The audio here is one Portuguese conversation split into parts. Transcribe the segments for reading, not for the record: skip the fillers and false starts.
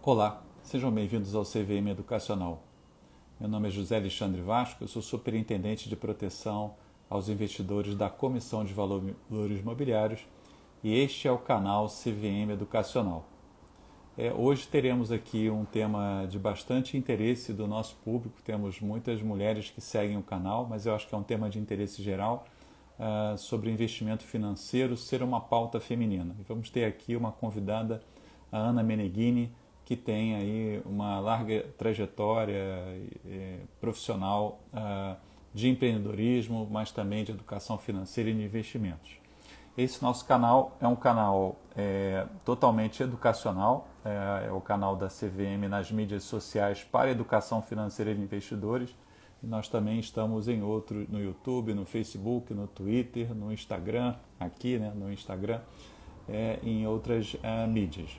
Olá, sejam bem-vindos ao CVM Educacional. Meu nome é José Alexandre Vasco, eu sou superintendente de proteção aos investidores da Comissão de Valores Imobiliários e este é o canal CVM Educacional. Hoje teremos aqui um tema de bastante interesse do nosso público, temos muitas mulheres que seguem o canal, mas eu acho que é um tema de interesse geral sobre investimento financeiro ser uma pauta feminina. E vamos ter aqui uma convidada, a Ana Meneghini, que tem aí uma larga trajetória profissional de empreendedorismo, mas também de educação financeira e de investimentos. Esse nosso canal é um canal totalmente educacional, é o canal da CVM nas mídias sociais para educação financeira de investidores. E nós também estamos em outros, no YouTube, no Facebook, no Twitter, no Instagram, aqui no Instagram, em outras mídias.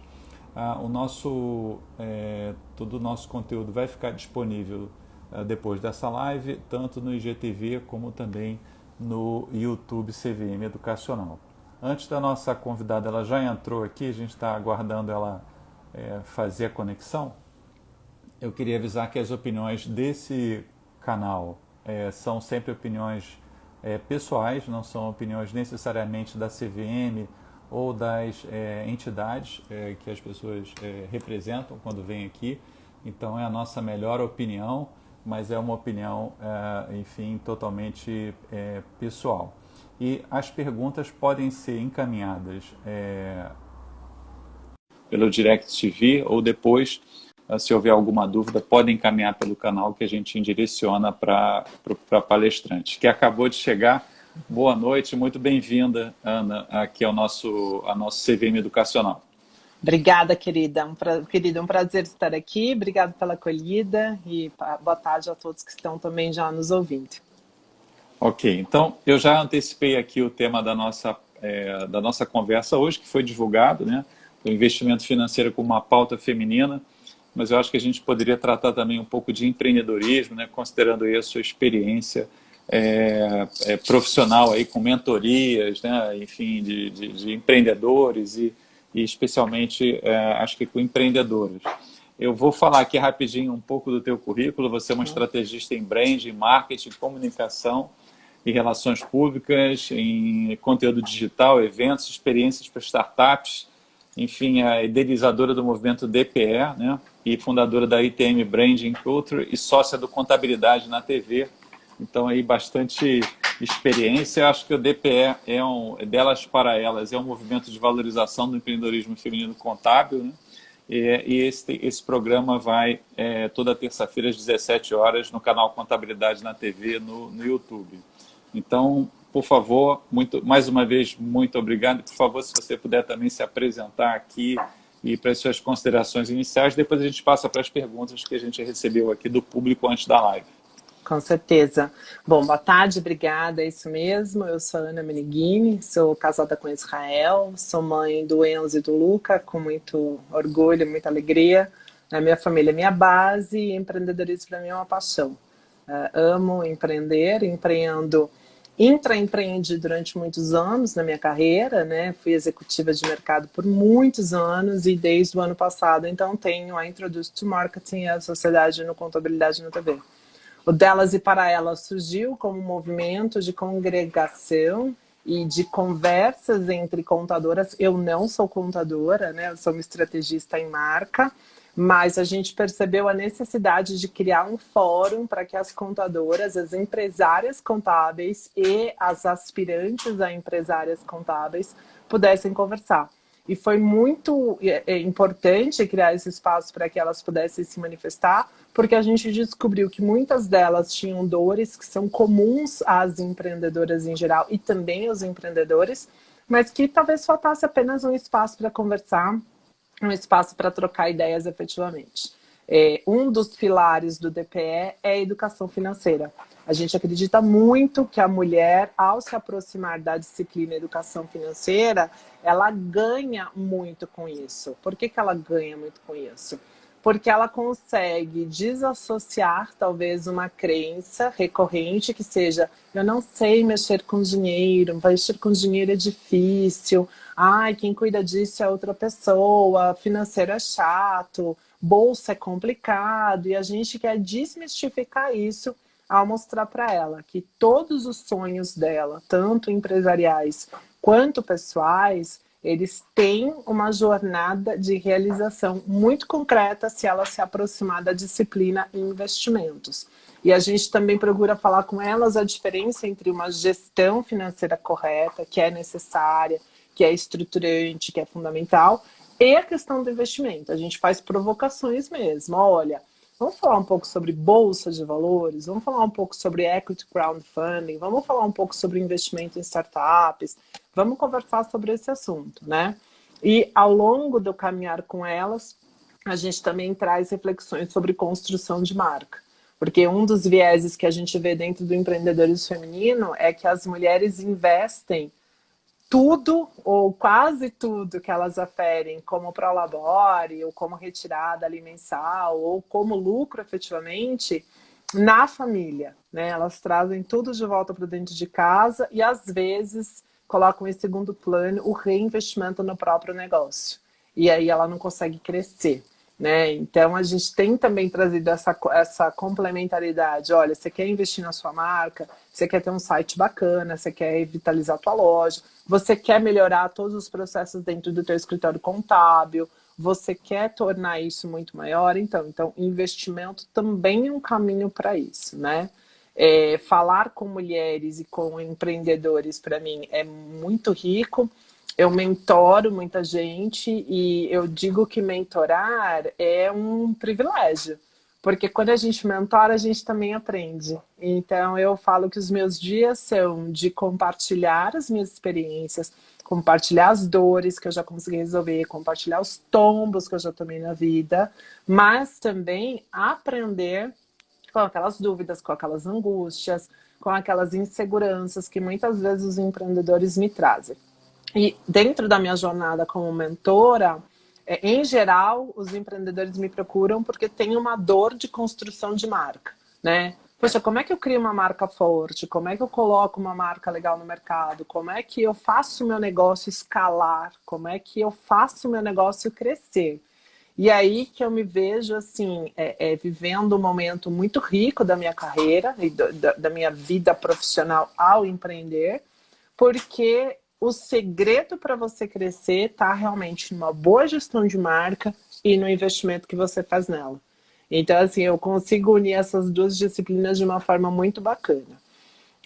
Todo o nosso conteúdo vai ficar disponível depois dessa live, tanto no IGTV como também no YouTube CVM Educacional. Antes da nossa convidada, ela já entrou aqui, a gente está aguardando ela fazer a conexão. Eu queria avisar que as opiniões desse canal são sempre opiniões pessoais, não são opiniões necessariamente da CVM ou das entidades que as pessoas representam quando vêm aqui. Então é a nossa melhor opinião, mas é uma opinião, enfim, totalmente pessoal. E as perguntas podem ser encaminhadas pelo DirectTV ou depois, se houver alguma dúvida, podem encaminhar pelo canal que a gente direciona para palestrantes. Que acabou de chegar. Boa noite, muito bem-vinda, Ana, aqui ao nosso CVM Educacional. Obrigada, querida. Um prazer estar aqui. Obrigada pela acolhida e boa tarde a todos que estão também já nos ouvindo. Ok, então eu já antecipei aqui o tema da nossa conversa hoje, que foi divulgado, né? O investimento financeiro como uma pauta feminina, mas eu acho que a gente poderia tratar também um pouco de empreendedorismo, né? Considerando aí a sua experiência profissional aí com mentorias, né? Enfim, de empreendedores e especialmente acho que com empreendedores. Eu vou falar aqui rapidinho um pouco do teu currículo. Você é uma estrategista em branding, marketing, comunicação e relações públicas, em conteúdo digital, eventos, experiências para startups, enfim, a idealizadora do movimento DPE, né? E fundadora da ITM Branding Culture e sócia do Contabilidade na TV. Então, aí, bastante experiência. Eu acho que o DPE delas para elas, é um movimento de valorização do empreendedorismo feminino contábil, né? E esse programa vai toda terça-feira às 17 horas no canal Contabilidade na TV, no YouTube. Então, por favor, mais uma vez, muito obrigado. Por favor, se você puder também se apresentar aqui e para as suas considerações iniciais, depois a gente passa para as perguntas que a gente recebeu aqui do público antes da live. Com certeza. Bom, boa tarde, obrigada, é isso mesmo. Eu sou a Ana Meneghini, sou casada com Israel, sou mãe do Enzo e do Luca, com muito orgulho, muita alegria. A minha família é minha base e empreendedorismo para mim é uma paixão. Amo empreender, intraempreendi durante muitos anos na minha carreira, né? Fui executiva de mercado por muitos anos e desde o ano passado, então, tenho a Introduce to Marketing e a Sociedade no Contabilidade na TV. O Delas e para Elas surgiu como um movimento de congregação e de conversas entre contadoras. Eu não sou contadora, né? Eu sou uma estrategista em marca, mas a gente percebeu a necessidade de criar um fórum para que as contadoras, as empresárias contábeis e as aspirantes a empresárias contábeis pudessem conversar. E foi muito importante criar esse espaço para que elas pudessem se manifestar, porque a gente descobriu que muitas delas tinham dores que são comuns às empreendedoras em geral e também aos empreendedores, mas que talvez faltasse apenas um espaço para conversar, um espaço para trocar ideias efetivamente. Um dos pilares do DPE é a educação financeira. A gente acredita muito que a mulher, ao se aproximar da disciplina educação financeira, ela ganha muito com isso. Por que ela ganha muito com isso? Porque ela consegue desassociar, talvez, uma crença recorrente que seja: eu não sei mexer com dinheiro, mexer com dinheiro é difícil, quem cuida disso é outra pessoa, financeiro é chato, bolsa é complicado, e a gente quer desmistificar isso ao mostrar para ela que todos os sonhos dela, tanto empresariais quanto pessoais, eles têm uma jornada de realização muito concreta se ela se aproximar da disciplina em investimentos. E a gente também procura falar com elas a diferença entre uma gestão financeira correta, que é necessária, que é estruturante, que é fundamental, e a questão do investimento. A gente faz provocações mesmo. Olha, vamos falar um pouco sobre bolsa de valores, vamos falar um pouco sobre equity crowdfunding, vamos falar um pouco sobre investimento em startups, vamos conversar sobre esse assunto, né? E ao longo do caminhar com elas, a gente também traz reflexões sobre construção de marca. Porque um dos vieses que a gente vê dentro do empreendedorismo feminino é que as mulheres investem tudo ou quase tudo que elas aferem como prolabore, ou como retirada ali mensal, ou como lucro efetivamente, na família, né? Elas trazem tudo de volta para dentro de casa e às vezes colocam em segundo plano o reinvestimento no próprio negócio. E aí ela não consegue crescer. Né? Então a gente tem também trazido essa complementaridade. Olha, você quer investir na sua marca, você quer ter um site bacana, você quer revitalizar a tua loja, você quer melhorar todos os processos dentro do teu escritório contábil, você quer tornar isso muito maior, então investimento também é um caminho para isso, né? Falar com mulheres e com empreendedores para mim é muito rico. Eu mentoro muita gente e eu digo que mentorar é um privilégio, porque quando a gente mentora, a gente também aprende. Então, eu falo que os meus dias são de compartilhar as minhas experiências, compartilhar as dores que eu já consegui resolver, compartilhar os tombos que eu já tomei na vida, mas também aprender com aquelas dúvidas, com aquelas angústias, com aquelas inseguranças que muitas vezes os empreendedores me trazem. E dentro da minha jornada como mentora, em geral, os empreendedores me procuram porque tem uma dor de construção de marca, né? Poxa, como é que eu crio uma marca forte? Como é que eu coloco uma marca legal no mercado? Como é que eu faço o meu negócio escalar? Como é que eu faço o meu negócio crescer? E aí que eu me vejo, assim, vivendo um momento muito rico da minha carreira e da minha vida profissional ao empreender, porque o segredo para você crescer está realmente numa boa gestão de marca e no investimento que você faz nela. Então, assim, eu consigo unir essas duas disciplinas de uma forma muito bacana.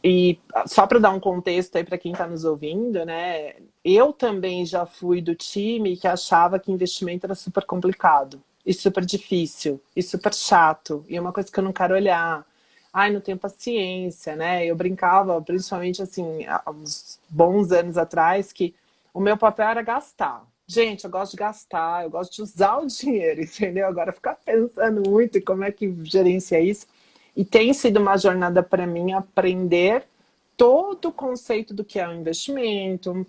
E só para dar um contexto aí para quem está nos ouvindo, né? Eu também já fui do time que achava que investimento era super complicado, e super difícil, e super chato, e uma coisa que eu não quero olhar. Ai, não tenho paciência, né? Eu brincava, principalmente assim, há uns bons anos atrás, que o meu papel era gastar. Gente, eu gosto de gastar, eu gosto de usar o dinheiro, entendeu? Agora ficar pensando muito em como é que gerencia isso. E tem sido uma jornada para mim aprender todo o conceito do que é um investimento,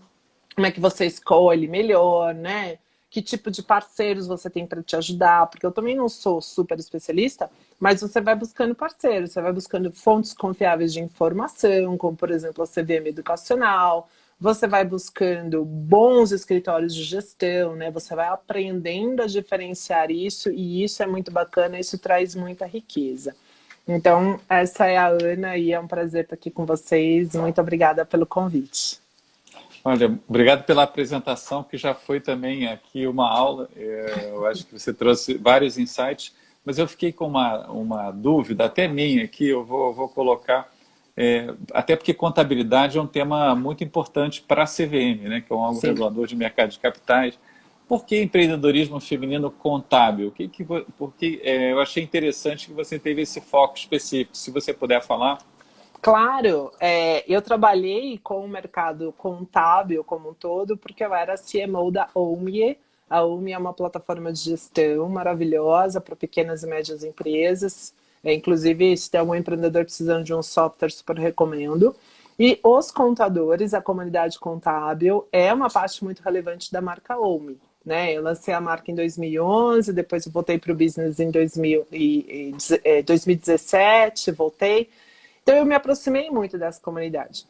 como é que você escolhe melhor, né? Que tipo de parceiros você tem para te ajudar, porque eu também não sou super especialista, mas você vai buscando parceiros, você vai buscando fontes confiáveis de informação, como por exemplo a CVM Educacional, você vai buscando bons escritórios de gestão, né? Você vai aprendendo a diferenciar isso, e isso é muito bacana, isso traz muita riqueza. Então, essa é a Ana e é um prazer estar aqui com vocês. Muito obrigada pelo convite. Olha, obrigado pela apresentação, que já foi também aqui uma aula. Eu acho que você trouxe vários insights, mas eu fiquei com uma dúvida, até minha aqui, eu vou colocar, até porque contabilidade é um tema muito importante para a CVM, né, que é um órgão regulador de mercado de capitais. Por que empreendedorismo feminino contábil? Porque eu achei interessante que você teve esse foco específico. Se você puder falar. Claro, eu trabalhei com o mercado contábil como um todo, porque eu era CMO da OMIE. A OMIE é uma plataforma de gestão maravilhosa para pequenas e médias empresas. Inclusive, se tem algum empreendedor precisando de um software, super recomendo. E os contadores, a comunidade contábil, é uma parte muito relevante da marca OMIE. Né? Eu lancei a marca em 2011, depois eu voltei para o business em 2017, voltei. Então eu me aproximei muito dessa comunidade.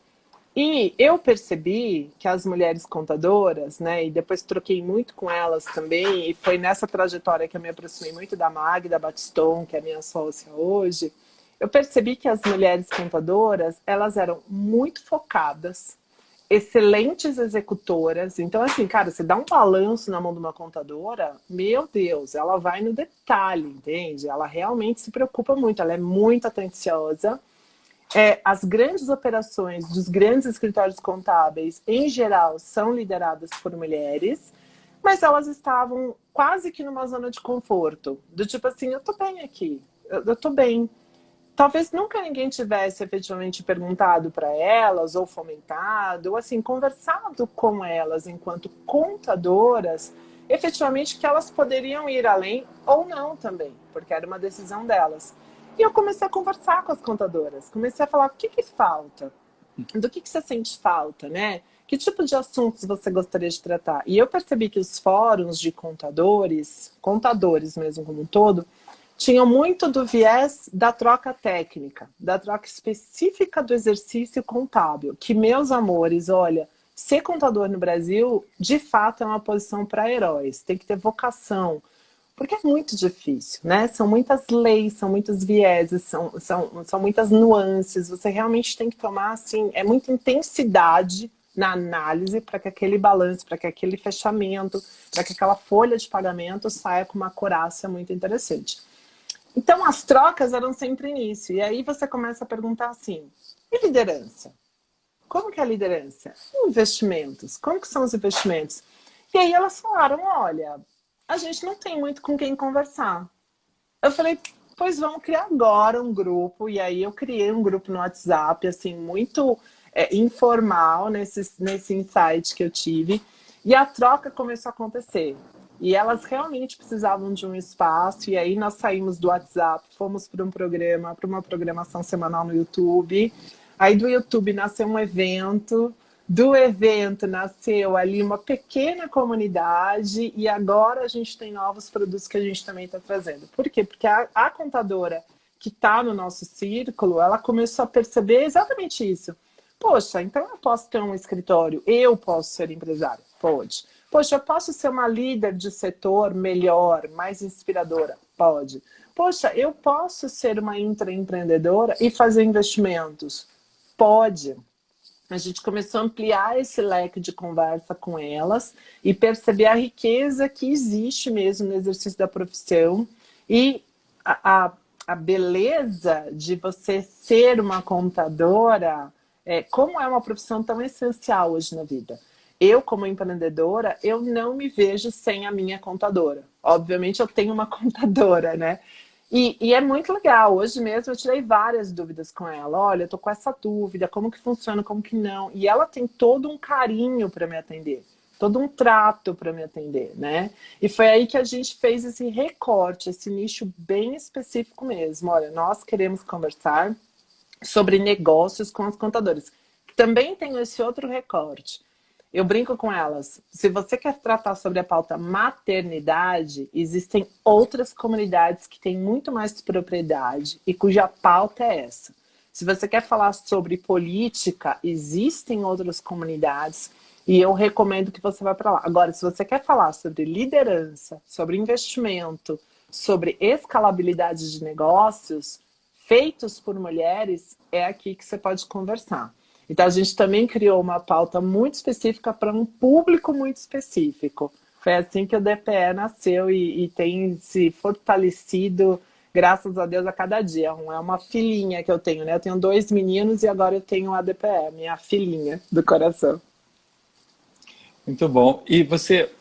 E eu percebi que as mulheres contadoras, né, e depois troquei muito com elas também, e foi nessa trajetória que eu me aproximei muito da Magda Batiston, que é minha sócia hoje, eu percebi que as mulheres contadoras, elas eram muito focadas, excelentes executoras. Então, assim, cara, você dá um balanço na mão de uma contadora, meu Deus, ela vai no detalhe, entende? Ela realmente se preocupa muito, ela é muito atenciosa. As grandes operações dos grandes escritórios contábeis, em geral, são lideradas por mulheres, mas elas estavam quase que numa zona de conforto, do tipo assim, eu tô bem aqui, eu tô bem. Talvez nunca ninguém tivesse efetivamente perguntado para elas, ou fomentado, ou assim, conversado com elas enquanto contadoras, efetivamente que elas poderiam ir além ou não também, porque era uma decisão delas. E eu comecei a conversar com as contadoras, comecei a falar o que falta, do que você sente falta, né? Que tipo de assuntos você gostaria de tratar? E eu percebi que os fóruns de contadores mesmo como um todo, tinham muito do viés da troca técnica, da troca específica do exercício contábil, que, meus amores, olha, ser contador no Brasil, de fato, é uma posição para heróis, tem que ter vocação, porque é muito difícil, né? São muitas leis, são muitos vieses, são muitas nuances. Você realmente tem que tomar, assim, é muita intensidade na análise para que aquele balanço, para que aquele fechamento, para que aquela folha de pagamento saia com uma acurácia muito interessante. Então, as trocas eram sempre nisso. E aí você começa a perguntar assim, e liderança? Como que é a liderança? E investimentos? Como que são os investimentos? E aí elas falaram, olha, a gente não tem muito com quem conversar. Eu falei, pois vamos criar agora um grupo. E aí eu criei um grupo no WhatsApp, assim, muito informal nesse insight que eu tive. E a troca começou a acontecer. E elas realmente precisavam de um espaço. E aí nós saímos do WhatsApp, fomos para para uma programação semanal no YouTube. Aí do YouTube nasceu um evento. Do evento nasceu ali uma pequena comunidade e agora a gente tem novos produtos que a gente também está trazendo. Por quê? Porque a contadora que está no nosso círculo, ela começou a perceber exatamente isso. Poxa, então eu posso ter um escritório, eu posso ser empresário? Pode. Poxa, eu posso ser uma líder de setor melhor, mais inspiradora? Pode. Poxa, eu posso ser uma intraempreendedora e fazer investimentos? Pode. A gente começou a ampliar esse leque de conversa com elas e perceber a riqueza que existe mesmo no exercício da profissão e a beleza de você ser uma contadora, como é uma profissão tão essencial hoje na vida. Eu, como empreendedora, eu não me vejo sem a minha contadora. Obviamente, eu tenho uma contadora, né? E é muito legal. Hoje mesmo eu tirei várias dúvidas com ela. Olha, eu tô com essa dúvida, como que funciona, como que não. E ela tem todo um carinho para me atender, todo um trato para me atender, né? E foi aí que a gente fez esse recorte, esse nicho bem específico mesmo. Olha, nós queremos conversar sobre negócios com as contadoras. Também tem esse outro recorte. Eu brinco com elas. Se você quer tratar sobre a pauta maternidade, existem outras comunidades que têm muito mais propriedade e cuja pauta é essa. Se você quer falar sobre política, existem outras comunidades e eu recomendo que você vá para lá. Agora, se você quer falar sobre liderança, sobre investimento, sobre escalabilidade de negócios feitos por mulheres, é aqui que você pode conversar. Então, a gente também criou uma pauta muito específica para um público muito específico. Foi assim que o DPE nasceu e tem se fortalecido, graças a Deus, a cada dia. É uma filhinha que eu tenho, né? Eu tenho 2 meninos e agora eu tenho a DPE, minha filhinha do coração. Muito bom. E você,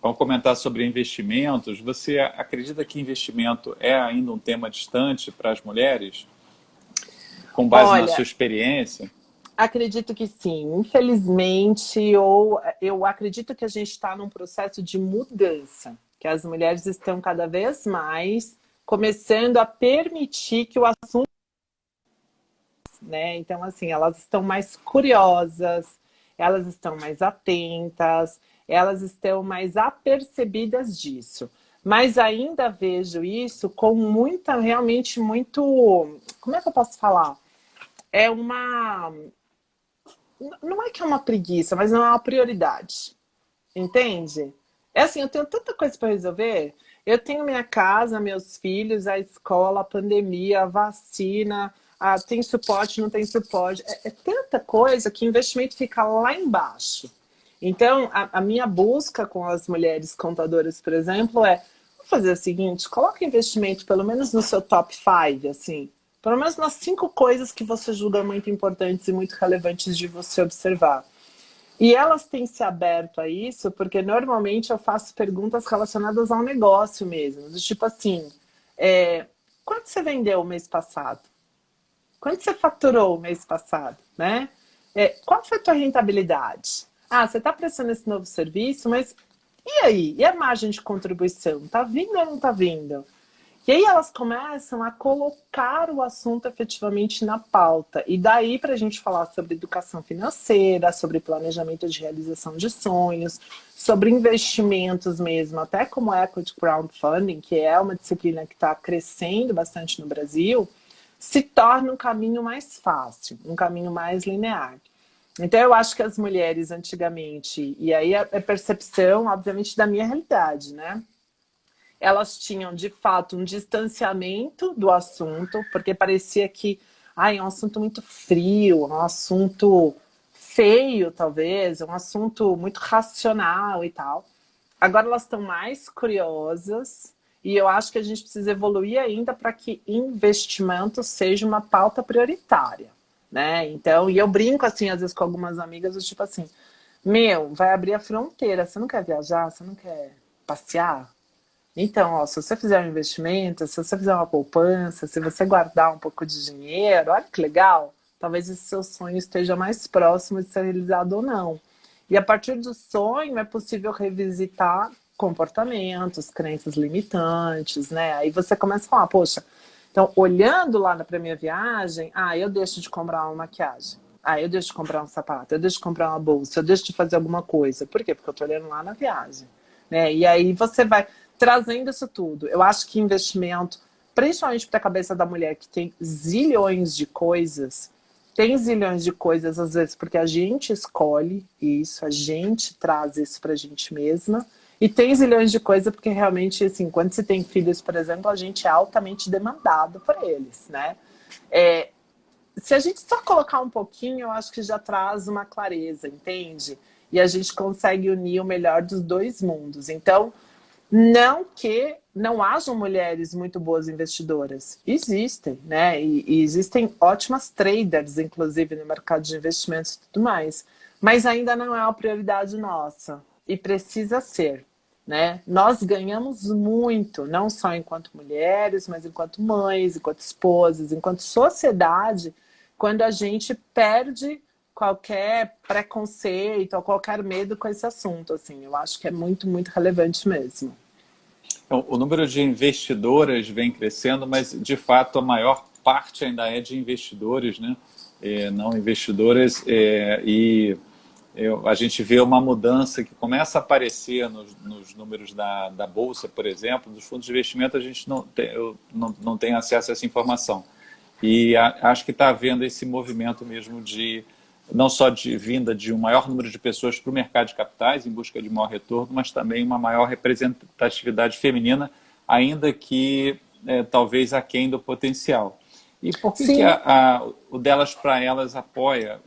vamos comentar sobre investimentos. Você acredita que investimento é ainda um tema distante para as mulheres, com base na sua Olha, experiência? acredito que sim, infelizmente, ou eu acredito que a gente está num processo de mudança, que as mulheres estão cada vez mais começando a permitir que o assunto, né? Então, assim, elas estão mais curiosas, elas estão mais atentas, elas estão mais apercebidas disso. Mas ainda vejo isso com muita, realmente muito, como é que eu posso falar? É uma não é que é uma preguiça, mas não é uma prioridade. Entende? É assim, eu tenho tanta coisa para resolver. Eu tenho minha casa, meus filhos, a escola, a pandemia, a vacina, tem suporte, não tem suporte. É tanta coisa que o investimento fica lá embaixo. Então, a minha busca com as mulheres contadoras, por exemplo, vamos fazer o seguinte, coloca investimento pelo menos no seu top 5, assim, pelo menos nas 5 coisas que você julga muito importantes e muito relevantes de você observar. E elas têm se aberto a isso porque normalmente eu faço perguntas relacionadas ao negócio mesmo. Do tipo assim, quanto você vendeu o mês passado? Quanto você faturou o mês passado? Né? Qual foi a tua rentabilidade? Ah, você está prestando esse novo serviço, mas e aí? E a margem de contribuição? Tá vindo ou não tá vindo? E aí elas começam a colocar o assunto efetivamente na pauta. E daí para a gente falar sobre educação financeira, sobre planejamento de realização de sonhos, sobre investimentos mesmo, até como equity crowdfunding, que é uma disciplina que está crescendo bastante no Brasil, se torna um caminho mais fácil, um caminho mais linear. Então eu acho que as mulheres antigamente, e aí é percepção, obviamente, da minha realidade, né? Elas tinham, de fato, um distanciamento do assunto, porque parecia que é um assunto muito frio, um assunto feio, talvez, um assunto muito racional e tal. Agora elas estão mais curiosas e eu acho que a gente precisa evoluir ainda para que investimento seja uma pauta prioritária, né? Então, e eu brinco assim, às vezes com algumas amigas, do tipo assim, vai abrir a fronteira, você não quer viajar, você não quer passear? Então, se você fizer um investimento, se você fizer uma poupança, se você guardar um pouco de dinheiro, olha que legal, talvez esse seu sonho esteja mais próximo de ser realizado ou não. E a partir do sonho é possível revisitar comportamentos, crenças limitantes, né? Aí você começa a falar, poxa, então olhando lá para minha viagem, eu deixo de comprar uma maquiagem. Eu deixo de comprar um sapato, eu deixo de comprar uma bolsa, eu deixo de fazer alguma coisa. Por quê? Porque eu tô olhando lá na viagem, né? E aí você vai trazendo isso tudo. Eu acho que investimento, principalmente para a cabeça da mulher que tem zilhões de coisas, às vezes porque a gente escolhe isso, a gente traz isso para a gente mesma, e tem zilhões de coisas porque realmente, assim, quando você tem filhos, por exemplo, a gente é altamente demandado por eles, né? Se a gente só colocar um pouquinho, eu acho que já traz uma clareza, entende? E a gente consegue unir o melhor dos dois mundos. Então, não que não hajam mulheres muito boas investidoras. Existem, né? E existem ótimas traders, inclusive, no mercado de investimentos e tudo mais. Mas ainda não é uma prioridade nossa. E precisa ser, né? Nós ganhamos muito, não só enquanto mulheres, mas enquanto mães, enquanto esposas, enquanto sociedade, quando a gente perde qualquer preconceito ou qualquer medo com esse assunto. Assim, eu acho que é muito, muito relevante mesmo. Então, o número de investidoras vem crescendo, mas de fato a maior parte ainda é de investidores, né? Não investidoras, a gente vê uma mudança que começa a aparecer nos números da Bolsa, por exemplo. Dos fundos de investimento a gente não tem acesso a essa informação. E acho que está havendo esse movimento mesmo de não só de vinda de um maior número de pessoas para o mercado de capitais em busca de maior retorno, mas também uma maior representatividade feminina, ainda que talvez aquém do potencial. E por que o Delas para Elas apoia,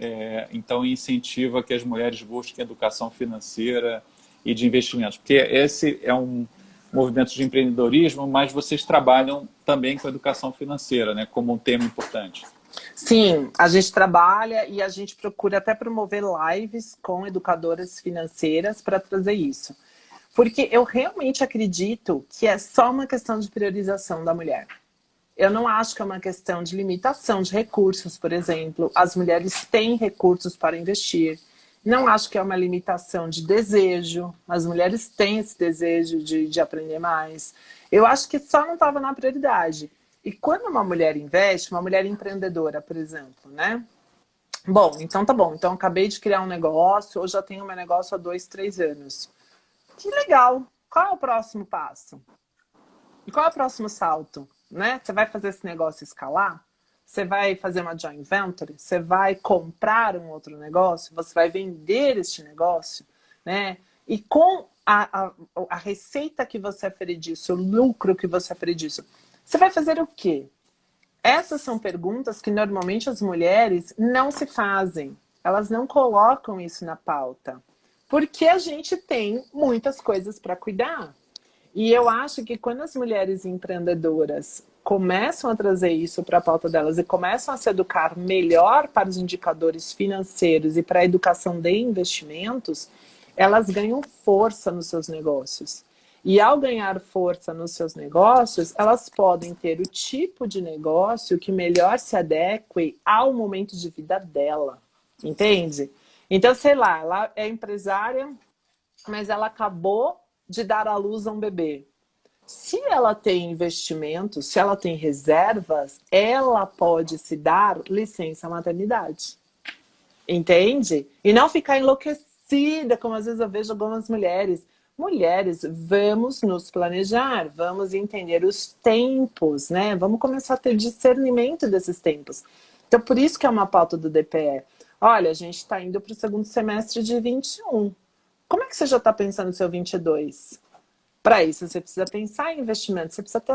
então incentiva que as mulheres busquem educação financeira e de investimentos? Porque esse é um movimento de empreendedorismo, mas vocês trabalham também com educação financeira, né, como um tema importante. Sim, a gente trabalha e a gente procura até promover lives com educadoras financeiras para trazer isso. Porque eu realmente acredito que é só uma questão de priorização da mulher. Eu não acho que é uma questão de limitação de recursos, por exemplo. As mulheres têm recursos para investir. Não acho que é uma limitação de desejo. As mulheres têm esse desejo de aprender mais. Eu acho que só não estava na prioridade. E quando uma mulher investe, uma mulher empreendedora, por exemplo, né? Bom, então tá bom. Então acabei de criar um negócio, ou já tenho meu negócio há 2, 3 anos. Que legal. Qual é o próximo passo? E qual é o próximo salto? Né? Você vai fazer esse negócio escalar? Você vai fazer uma joint venture? Você vai comprar um outro negócio? Você vai vender este negócio? Né? E com a receita que você afere disso, o lucro que você afere disso, você vai fazer o quê? Essas são perguntas que normalmente as mulheres não se fazem. Elas não colocam isso na pauta. Porque a gente tem muitas coisas para cuidar. E eu acho que quando as mulheres empreendedoras começam a trazer isso para a pauta delas e começam a se educar melhor para os indicadores financeiros e para a educação de investimentos, elas ganham força nos seus negócios. E ao ganhar força nos seus negócios, elas podem ter o tipo de negócio que melhor se adeque ao momento de vida dela. Entende? Então, sei lá, ela é empresária, mas ela acabou de dar à luz a um bebê. Se ela tem investimentos, se ela tem reservas, ela pode se dar licença maternidade. Entende? E não ficar enlouquecida, como às vezes eu vejo algumas mulheres. Mulheres, vamos nos planejar, vamos entender os tempos, né? Vamos começar a ter discernimento desses tempos. Então, por isso que é uma pauta do DPE. Olha, a gente está indo para o segundo semestre de 21. Como é que você já está pensando no seu 22? Para isso, você precisa pensar em investimento, você precisa ter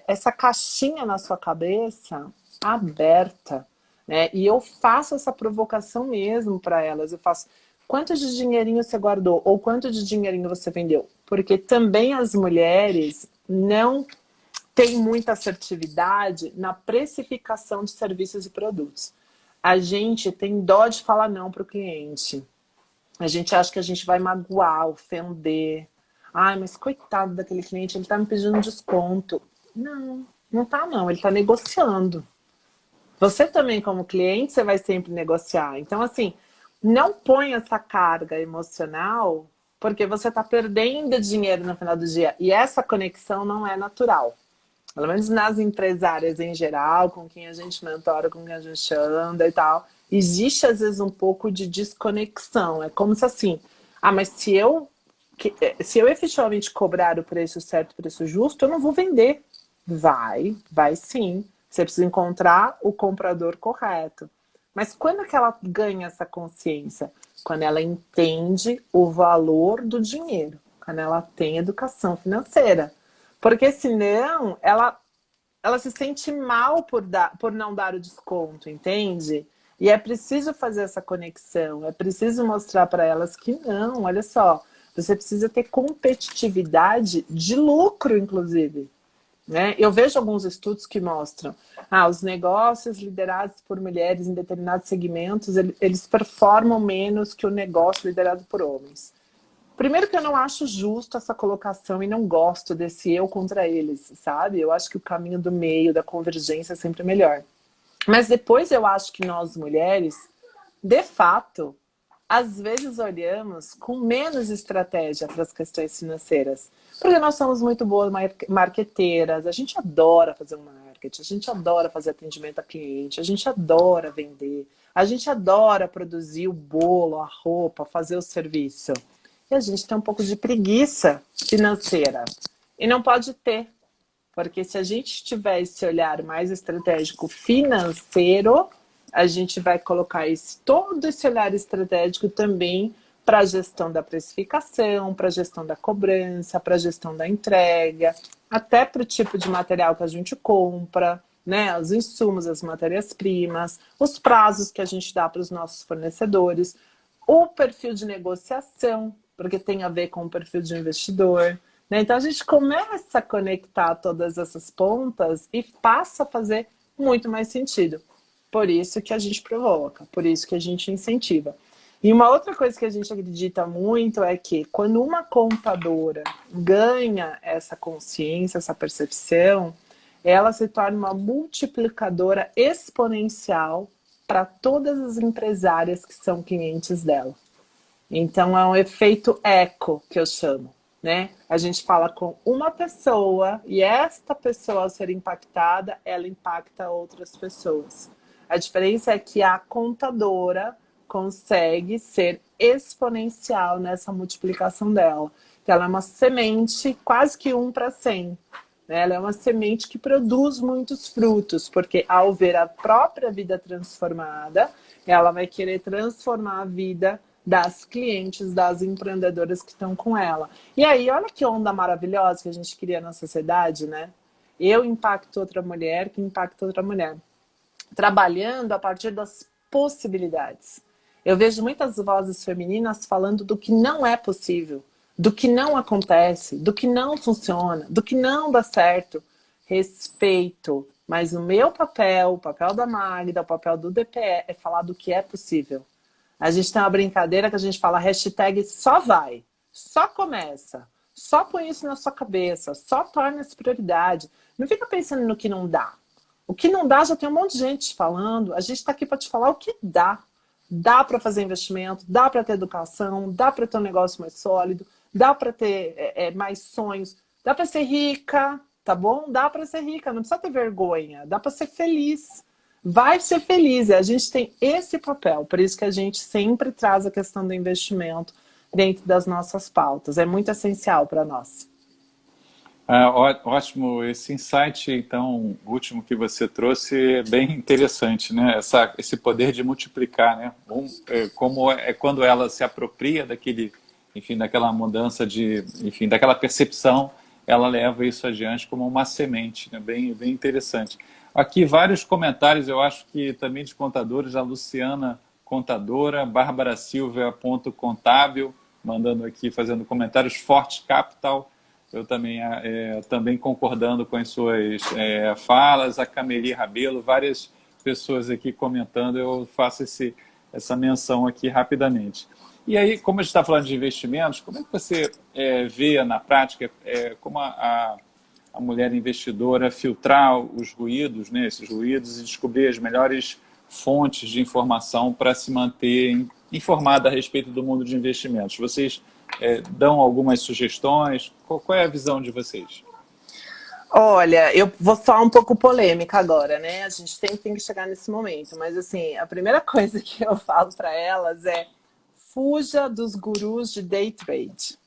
essa caixinha na sua cabeça aberta, né? E eu faço essa provocação mesmo para elas. Eu faço, quanto de dinheirinho você guardou? Ou quanto de dinheirinho você vendeu? Porque também as mulheres não têm muita assertividade na precificação de serviços e produtos. A gente tem dó de falar não para o cliente. A gente acha que a gente vai magoar, ofender. Ai, mas coitado daquele cliente, ele tá me pedindo desconto. Não, não tá não, ele tá negociando. Você também, como cliente, você vai sempre negociar. Então, assim, não põe essa carga emocional, porque você tá perdendo dinheiro no final do dia. E essa conexão não é natural. Pelo menos nas empresárias em geral, com quem a gente mentora, com quem a gente anda e tal. Existe, às vezes, um pouco de desconexão. É como se assim, mas se eu efetivamente cobrar o preço certo, o preço justo, eu não vou vender. Vai sim. Você precisa encontrar o comprador correto. Mas quando é que ela ganha essa consciência? Quando ela entende o valor do dinheiro. Quando ela tem educação financeira. Porque senão ela se sente mal por não dar o desconto, entende? E é preciso fazer essa conexão, é preciso mostrar para elas que não, olha só, você precisa ter competitividade de lucro, inclusive. Né? Eu vejo alguns estudos que mostram os negócios liderados por mulheres em determinados segmentos, eles performam menos que o negócio liderado por homens. Primeiro que eu não acho justo essa colocação e não gosto desse eu contra eles, sabe? Eu acho que o caminho do meio, da convergência é sempre melhor. Mas depois eu acho que nós mulheres, de fato, às vezes olhamos com menos estratégia para as questões financeiras. Porque nós somos muito boas marqueteiras, a gente adora fazer um marketing, a gente adora fazer atendimento a cliente, a gente adora vender, a gente adora produzir o bolo, a roupa, fazer o serviço. E a gente tem um pouco de preguiça financeira. E não pode ter. Porque se a gente tiver esse olhar mais estratégico financeiro, a gente vai colocar todo esse olhar estratégico também para a gestão da precificação, para a gestão da cobrança, para a gestão da entrega, até para o tipo de material que a gente compra, né? Os insumos, as matérias-primas, os prazos que a gente dá para os nossos fornecedores, o perfil de negociação, porque tem a ver com o perfil de investidor. Né? Então a gente começa a conectar todas essas pontas e passa a fazer muito mais sentido. Por isso que a gente provoca, por isso que a gente incentiva. E uma outra coisa que a gente acredita muito é que quando uma contadora ganha essa consciência, essa percepção, ela se torna uma multiplicadora exponencial para todas as empresárias que são clientes dela. Então, é um efeito eco, que eu chamo, né? A gente fala com uma pessoa e esta pessoa, ao ser impactada, ela impacta outras pessoas. A diferença é que a contadora consegue ser exponencial nessa multiplicação dela. Então, ela é uma semente quase que 1 para 100. né? Ela é uma semente que produz muitos frutos, porque ao ver a própria vida transformada, ela vai querer transformar a vida das clientes, das empreendedoras que estão com ela. E aí, olha que onda maravilhosa que a gente cria na sociedade, né? Eu impacto outra mulher, que impacta outra mulher. Trabalhando a partir das possibilidades. Eu vejo muitas vozes femininas falando do que não é possível, do que não acontece, do que não funciona, do que não dá certo. Respeito. Mas o meu papel, o papel da Magda, o papel do DPE é falar do que é possível. A gente tem uma brincadeira que a gente fala hashtag só vai, só começa, só põe isso na sua cabeça, só torna essa prioridade. Não fica pensando no que não dá. O que não dá já tem um monte de gente falando. A gente está aqui para te falar o que dá. Dá para fazer investimento, dá para ter educação, dá para ter um negócio mais sólido, dá para ter mais sonhos, dá para ser rica, tá bom? Dá para ser rica, não precisa ter vergonha, dá para ser feliz. Vai ser feliz, e a gente tem esse papel, por isso que a gente sempre traz a questão do investimento dentro das nossas pautas. É muito essencial para nós. Ótimo, esse insight, então, último que você trouxe é bem interessante, né? Esse poder de multiplicar, né? Como é quando ela se apropria daquele, enfim, daquela mudança enfim, daquela percepção, ela leva isso adiante como uma semente, né? Bem interessante. Aqui vários comentários, eu acho que também de contadores, a Luciana Contadora, Bárbara Silva, ponto contábil, mandando aqui, fazendo comentários, Forte Capital. Eu também concordando com as suas falas, a Cameli Rabelo, várias pessoas aqui comentando, eu faço essa menção aqui rapidamente. E aí, como a gente está falando de investimentos, como é que você vê na prática como a mulher investidora filtrar os ruídos, né, esses ruídos, e descobrir as melhores fontes de informação para se manter informada a respeito do mundo de investimentos? Vocês dão algumas sugestões? Qual é a visão de vocês? Olha, eu vou falar um pouco polêmica agora, né? A gente sempre tem que chegar nesse momento, mas assim, a primeira coisa que eu falo para elas é: fuja dos gurus de day trade.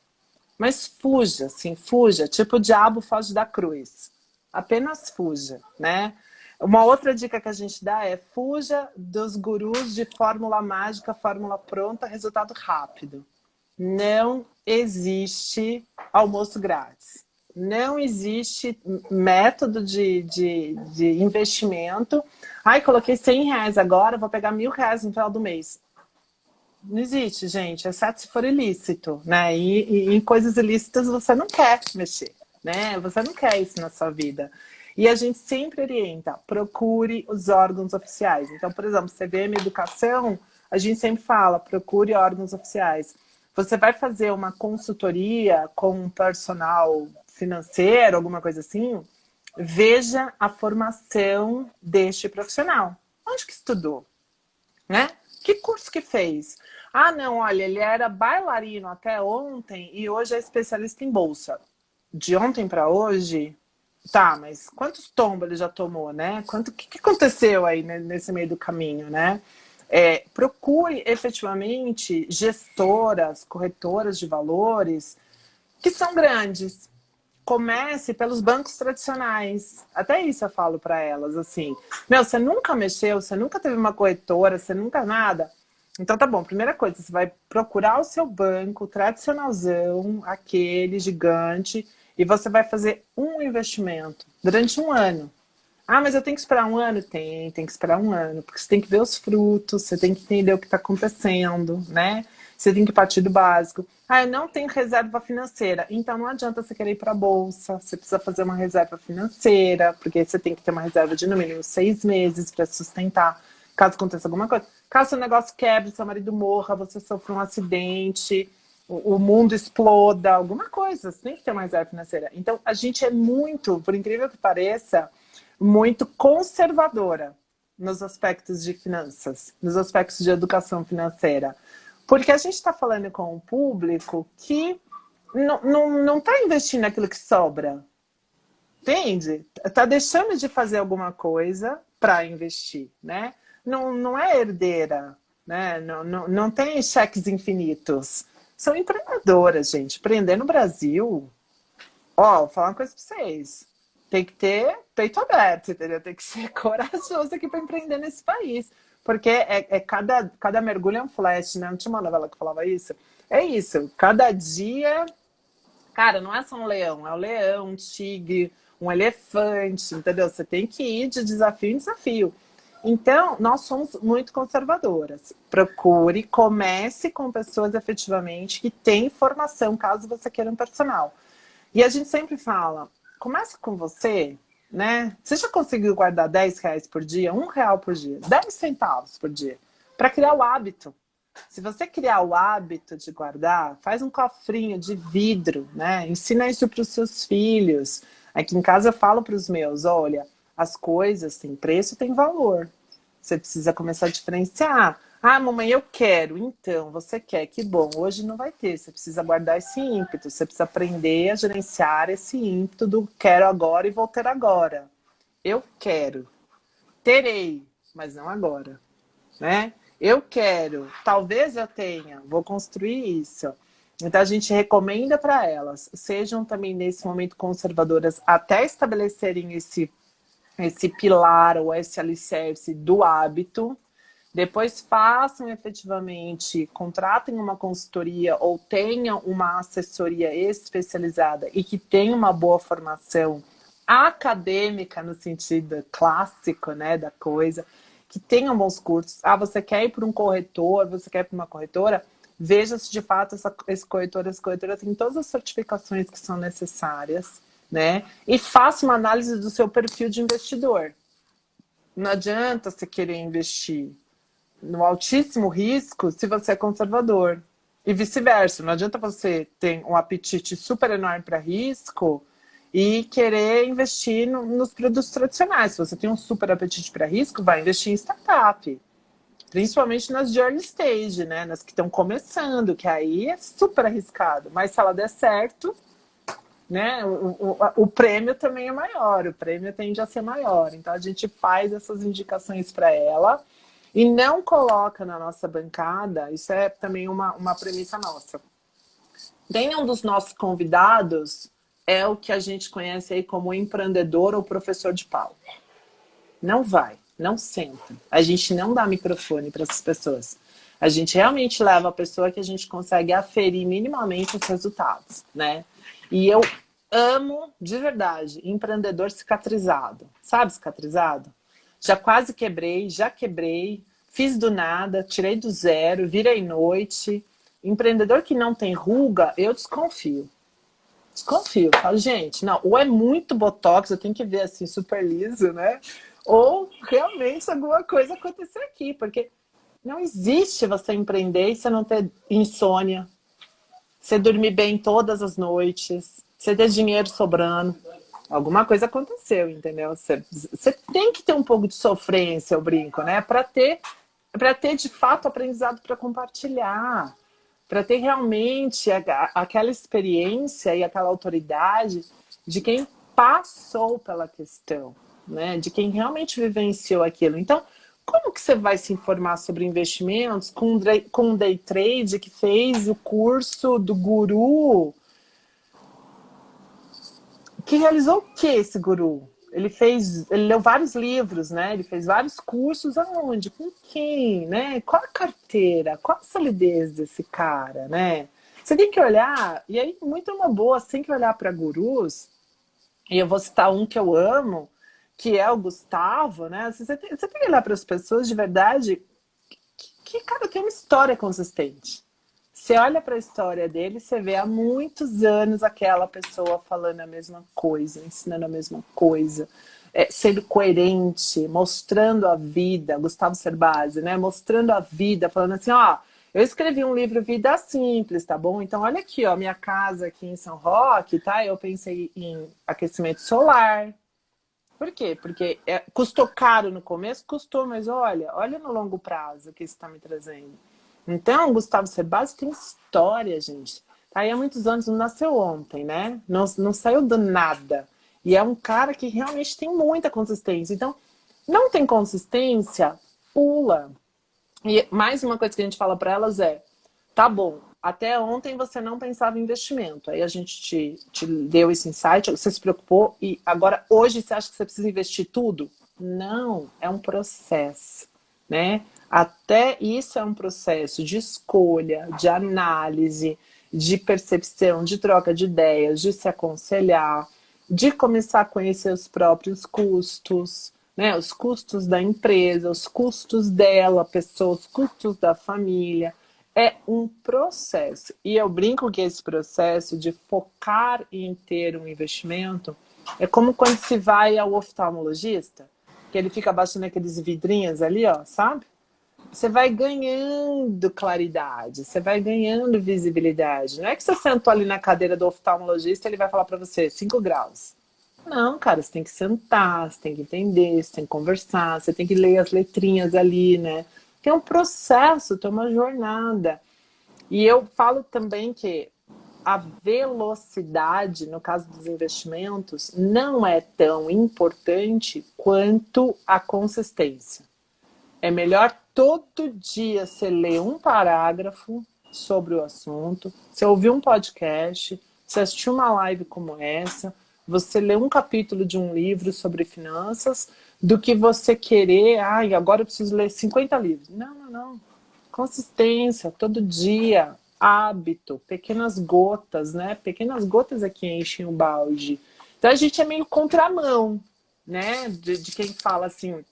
Mas fuja, assim, fuja, tipo o diabo foge da cruz. Apenas fuja, né? Uma outra dica que a gente dá é: fuja dos gurus de fórmula mágica, fórmula pronta, resultado rápido. Não existe almoço grátis. Não existe método de investimento. Ai, coloquei R$100 agora, vou pegar R$1.000 no final do mês. Não existe, gente, exceto se for ilícito, né? E em coisas ilícitas você não quer mexer, né? Você não quer isso na sua vida. E a gente sempre orienta: procure os órgãos oficiais. Então, por exemplo, CVM Educação, a gente sempre fala: procure órgãos oficiais. Você vai fazer uma consultoria com um personal financeiro, alguma coisa assim, veja a formação deste profissional. Onde que estudou? Né? Que curso que fez? Ah, não, olha, ele era bailarino até ontem e hoje é especialista em bolsa. De ontem para hoje? Tá, mas quantos tombos ele já tomou, né? O que aconteceu aí nesse meio do caminho, né? Procure efetivamente gestoras, corretoras de valores que são grandes. Comece pelos bancos tradicionais. Até isso eu falo para elas, assim: meu, você nunca mexeu, você nunca teve uma corretora, você nunca nada. Então tá bom, primeira coisa, você vai procurar o seu banco tradicionalzão, aquele gigante, e você vai fazer um investimento durante um ano. Ah, mas eu tenho que esperar um ano? Tem que esperar um ano, porque você tem que ver os frutos, você tem que entender o que está acontecendo, né? Você tem que partir do básico. Ah, eu não tenho reserva financeira. Então não adianta você querer ir para a bolsa, você precisa fazer uma reserva financeira, porque você tem que ter uma reserva de no mínimo 6 meses para sustentar, caso aconteça alguma coisa. Caso seu negócio quebre, seu marido morra, você sofra um acidente, o mundo exploda, alguma coisa, você tem que ter uma reserva financeira. Então a gente é muito, por incrível que pareça, muito conservadora nos aspectos de finanças, nos aspectos de educação financeira. Porque a gente está falando com um público que não está investindo naquilo que sobra. Entende? Está deixando de fazer alguma coisa para investir, né? Não é herdeira, né? Não tem cheques infinitos. São empreendedoras, gente. Empreender no Brasil... Ó, vou falar uma coisa para vocês. tem que ter peito aberto, entendeu? Tem que ser corajoso aqui para empreender nesse país. Porque cada mergulho é um flash, né? Não tinha uma novela que falava isso? É isso. Cada dia, cara, não é só um leão, é um leão, um tigre, um elefante, entendeu? Você tem que ir de desafio em desafio. Então, nós somos muito conservadoras. Procure, comece com pessoas efetivamente que têm formação, caso você queira um personal. E a gente sempre fala, começa com você, né? Você já conseguiu guardar R$ 10 por dia, R$ 1 por dia, 10 centavos por dia, para criar o hábito. Se você criar o hábito de guardar, faz um cofrinho de vidro, né? Ensina isso para os seus filhos. Aqui em casa eu falo para os meus, olha, as coisas têm preço, têm valor. Você precisa começar a diferenciar. Ah, mamãe, eu quero. Então, você quer, que bom. Hoje não vai ter. Você precisa guardar esse ímpeto. Você precisa aprender a gerenciar esse ímpeto do quero agora e vou ter agora. Eu quero. Terei, mas não agora, né? Eu quero. Talvez eu tenha. Vou construir isso. Então, a gente recomenda para elas, sejam também nesse momento conservadoras, até estabelecerem esse pilar ou esse alicerce do hábito. Depois façam efetivamente, contratem uma consultoria ou tenham uma assessoria especializada e que tenha uma boa formação acadêmica no sentido clássico, né, da coisa, que tenham bons cursos. Ah, você quer ir para um corretor, você quer ir para uma corretora? Veja se de fato essa corretora tem todas as certificações que são necessárias, né? E faça uma análise do seu perfil de investidor. Não adianta você querer investir no altíssimo risco se você é conservador. E vice-versa. Não adianta você ter um apetite super enorme para risco e querer investir nos produtos tradicionais. Se você tem um super apetite para risco, vai investir em startup. Principalmente nas de early stage, né? Nas que estão começando, que aí é super arriscado. Mas se ela der certo, né? O prêmio também é maior, o prêmio tende a ser maior. Então a gente faz essas indicações para ela e não coloca na nossa bancada, isso é também uma premissa nossa. Nenhum dos nossos convidados é o que a gente conhece aí como empreendedor ou professor de palco. Não vai, não senta. A gente não dá microfone para essas pessoas. A gente realmente leva a pessoa que a gente consegue aferir minimamente os resultados, né? E eu amo, de verdade, empreendedor cicatrizado. Sabe cicatrizado? Já quase quebrei, já quebrei, fiz do nada, tirei do zero, virei noite. Empreendedor que não tem ruga, eu desconfio. Desconfio. Falo, gente, não, ou é muito botox, eu tenho que ver assim, super liso, né? Ou realmente alguma coisa aconteceu aqui, porque não existe você empreender e você não ter insônia, você dormir bem todas as noites, você ter dinheiro sobrando. Alguma coisa aconteceu, entendeu? Você tem que ter um pouco de sofrência, eu brinco, né? Para ter de fato aprendizado para compartilhar, para ter realmente aquela experiência e aquela autoridade de quem passou pela questão, né? De quem realmente vivenciou aquilo. Então, como que você vai se informar sobre investimentos com um day trade que fez o curso do guru? Que realizou o que esse guru? Ele leu vários livros, né? Ele fez vários cursos aonde? Com quem, né? Qual a carteira? Qual a solidez desse cara, né? Você tem que olhar, e aí muito uma boa, você tem que olhar para gurus, e eu vou citar um que eu amo, que é o Gustavo, né? Você tem que olhar para as pessoas de verdade que, cara, tem uma história consistente. Você olha para a história dele, você vê há muitos anos aquela pessoa falando a mesma coisa, ensinando a mesma coisa, sendo coerente, mostrando a vida, Gustavo Cerbasi, né? Mostrando a vida, falando assim, ó, eu escrevi um livro Vida Simples, tá bom? Então olha aqui, ó, minha casa aqui em São Roque, tá? Eu pensei em aquecimento solar. Por quê? Porque custou caro no começo, custou, mas olha no longo prazo que isso está me trazendo. Então, Gustavo Cerbasi tem história, gente. Tá aí há muitos anos, não nasceu ontem, né? Não saiu do nada. E é um cara que realmente tem muita consistência. Então, não tem consistência, pula. E mais uma coisa que a gente fala para elas é, tá bom, até ontem você não pensava em investimento. Aí a gente te deu esse insight, você se preocupou e agora hoje você acha que você precisa investir tudo? Não, é um processo, né? Até isso é um processo de escolha, de análise, de percepção, de troca de ideias, de se aconselhar, de começar a conhecer os próprios custos, né? Os custos da empresa, os custos dela, pessoa, os custos da família. É um processo. E eu brinco que esse processo de focar em ter um investimento é como quando se vai ao oftalmologista, que ele fica baixando aqueles vidrinhos ali, ó, sabe? Você vai ganhando claridade, você vai ganhando visibilidade. Não é que você sentou ali na cadeira do oftalmologista e ele vai falar para você 5 graus. Não, cara, você tem que sentar, você tem que entender, você tem que conversar, você tem que ler as letrinhas ali, né? Tem um processo, tem uma jornada. E eu falo também que a velocidade, no caso dos investimentos, não é tão importante quanto a consistência. É melhor todo dia você ler um parágrafo sobre o assunto, você ouvir um podcast, você assistir uma live como essa, você ler um capítulo de um livro sobre finanças, do que você querer, agora eu preciso ler 50 livros. Não, não, não. Consistência, todo dia, hábito, pequenas gotas, né? Pequenas gotas é que enchem o balde. Então a gente é meio contramão, né? De quem fala assim,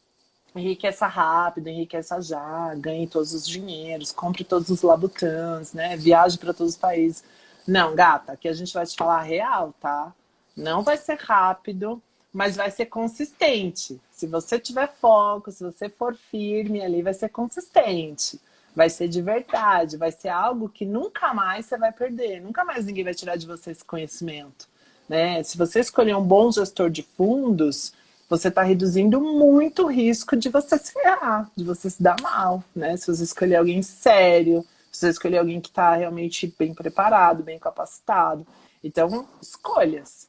enriqueça rápido, enriqueça já, ganhe todos os dinheiros, compre todos os labutans, né? Viaje para todos os países. Não, gata, aqui a gente vai te falar a real, tá? Não vai ser rápido, mas vai ser consistente. Se você tiver foco, se você for firme ali, vai ser consistente. Vai ser de verdade, vai ser algo que nunca mais você vai perder. Nunca mais ninguém vai tirar de você esse conhecimento, né? Se você escolher um bom gestor de fundos, você está reduzindo muito o risco de você se ferrar, de você se dar mal, né? Se você escolher alguém sério, se você escolher alguém que está realmente bem preparado, bem capacitado. Então, escolhas.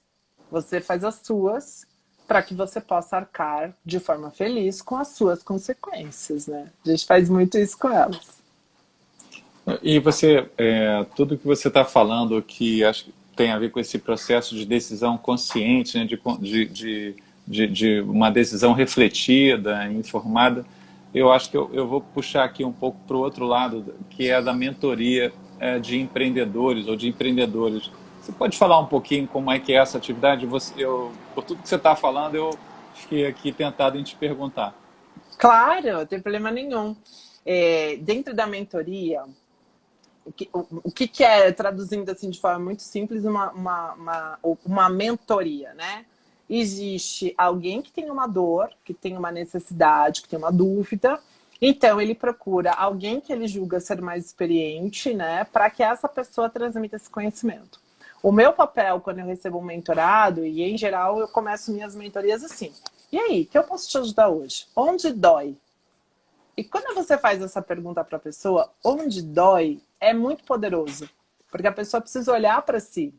Você faz as suas para que você possa arcar de forma feliz com as suas consequências, né? A gente faz muito isso com elas. E você, tudo que você está falando que acho que tem a ver com esse processo de decisão consciente, né, de uma decisão refletida, informada, eu acho que eu vou puxar aqui um pouco para o outro lado, que é a da mentoria de empreendedores ou de empreendedores. Você pode falar um pouquinho como é que é essa atividade? Por tudo que você está falando, eu fiquei aqui tentado em te perguntar. Claro, não tem problema nenhum. Dentro da mentoria, o que é, traduzindo assim de forma muito simples, uma mentoria, né? Existe alguém que tem uma dor, que tem uma necessidade, que tem uma dúvida, então ele procura alguém que ele julga ser mais experiente, né? Para que essa pessoa transmita esse conhecimento. O meu papel, quando eu recebo um mentorado, e em geral eu começo minhas mentorias assim, e aí, o que eu posso te ajudar hoje? Onde dói? E quando você faz essa pergunta para a pessoa, onde dói, é muito poderoso. Porque a pessoa precisa olhar para si.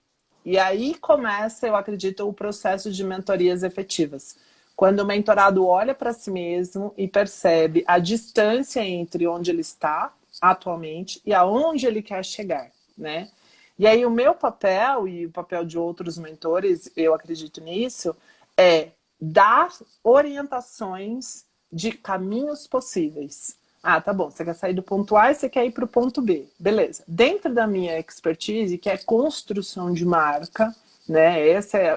E aí começa, eu acredito, o processo de mentorias efetivas. Quando o mentorado olha para si mesmo e percebe a distância entre onde ele está atualmente e aonde ele quer chegar, né? E aí o meu papel e o papel de outros mentores, eu acredito nisso, é dar orientações de caminhos possíveis. Tá bom, você quer sair do ponto A e você quer ir para o ponto B. Beleza. Dentro da minha expertise, que é construção de marca, né?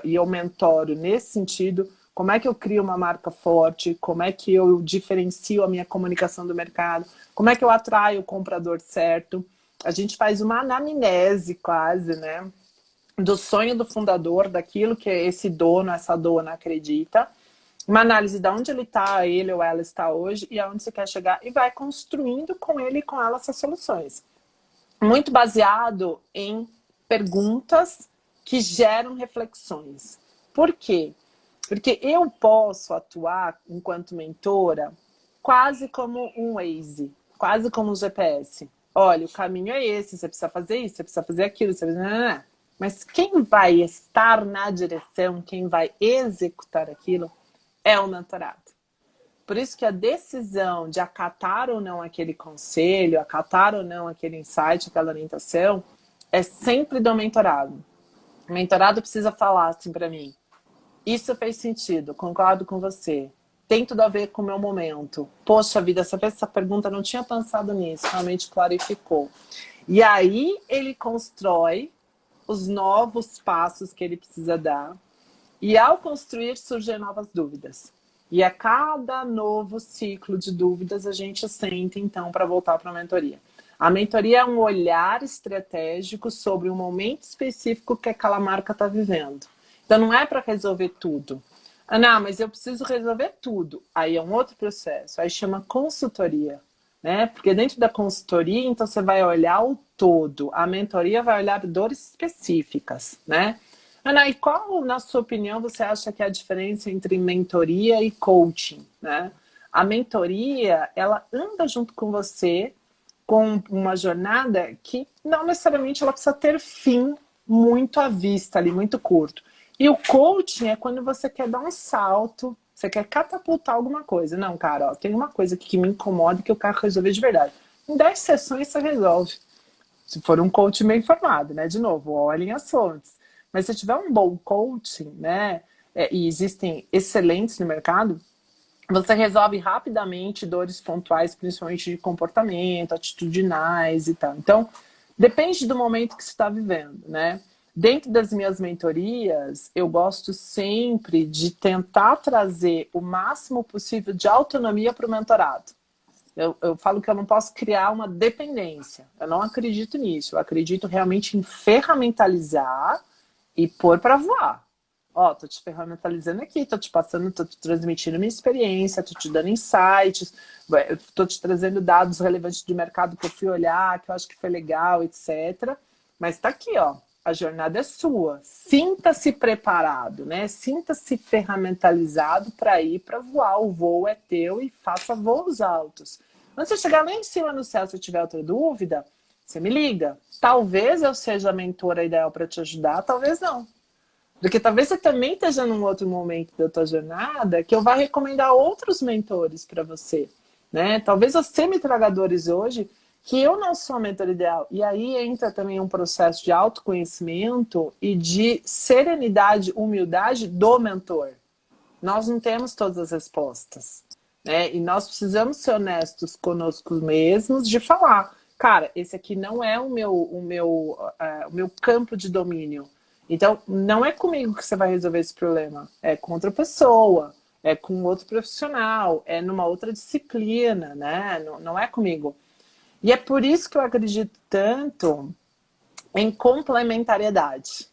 E eu mentoro nesse sentido, como é que eu crio uma marca forte, como é que eu diferencio a minha comunicação do mercado, como é que eu atraio o comprador certo. A gente faz uma anamnese quase, né? Do sonho do fundador, daquilo que esse dono, essa dona acredita, uma análise de onde ele ou ela está hoje e aonde você quer chegar e vai construindo com ele e com ela essas soluções. Muito baseado em perguntas que geram reflexões. Por quê? Porque eu posso atuar enquanto mentora quase como um Waze, quase como um GPS. Olha, o caminho é esse, você precisa fazer isso, você precisa fazer aquilo, você precisa... Mas quem vai estar na direção, quem vai executar aquilo, é o mentorado. Por isso que a decisão de acatar ou não aquele conselho, acatar ou não aquele insight, aquela orientação, é sempre do mentorado. O mentorado precisa falar assim para mim: isso fez sentido, concordo com você. Tem tudo a ver com o meu momento. Poxa vida, essa pergunta não tinha pensado nisso, realmente clarificou. E aí ele constrói os novos passos que ele precisa dar. E ao construir, surgem novas dúvidas. E a cada novo ciclo de dúvidas, a gente senta, então, para voltar para a mentoria. A mentoria é um olhar estratégico sobre um momento específico que aquela marca está vivendo. Então, não é para resolver tudo. Ah, não, mas eu preciso resolver tudo. Aí é um outro processo. Aí chama consultoria, né? Porque dentro da consultoria, então, você vai olhar o todo. A mentoria vai olhar dores específicas, né? Ana, e qual, na sua opinião, você acha que é a diferença entre mentoria e coaching, né? A mentoria, ela anda junto com você com uma jornada que não necessariamente ela precisa ter fim muito à vista ali, muito curto. E o coaching é quando você quer dar um salto, você quer catapultar alguma coisa. Não, cara, ó, tem uma coisa aqui que me incomoda e que eu quero resolver de verdade. Em 10 sessões você resolve. Se for um coaching bem formado, né? De novo, olhem as fontes. Mas se tiver um bom coaching, né, e existem excelentes no mercado, você resolve rapidamente dores pontuais, principalmente de comportamento, atitudinais e tal. Então, depende do momento que você está vivendo, né? Dentro das minhas mentorias, eu gosto sempre de tentar trazer o máximo possível de autonomia para o mentorado. Eu falo que eu não posso criar uma dependência. Eu não acredito nisso. Eu acredito realmente em ferramentalizar e pôr para voar. Ó, tô te ferramentalizando aqui, tô te passando, tô te transmitindo minha experiência, tô te dando insights, tô te trazendo dados relevantes do mercado que eu fui olhar, que eu acho que foi legal, etc. Mas tá aqui, ó, a jornada é sua. Sinta-se preparado, né? Sinta-se ferramentalizado para ir para voar. O voo é teu e faça voos altos. Quando você chegar lá em cima no céu, se tiver outra dúvida, você me liga. Talvez eu seja a mentora ideal para te ajudar, talvez não. Porque talvez você também esteja num outro momento da tua jornada que eu vá recomendar outros mentores para você, né? Talvez você me traga dores hoje que eu não sou a mentora ideal. E aí entra também um processo de autoconhecimento e de serenidade, humildade do mentor. Nós não temos todas as respostas, né? E nós precisamos ser honestos conosco mesmos de falar, cara, esse aqui não é o meu campo de domínio. Então, não é comigo que você vai resolver esse problema. É com outra pessoa, é com outro profissional, é numa outra disciplina, né? Não é comigo. E é por isso que eu acredito tanto em complementariedade.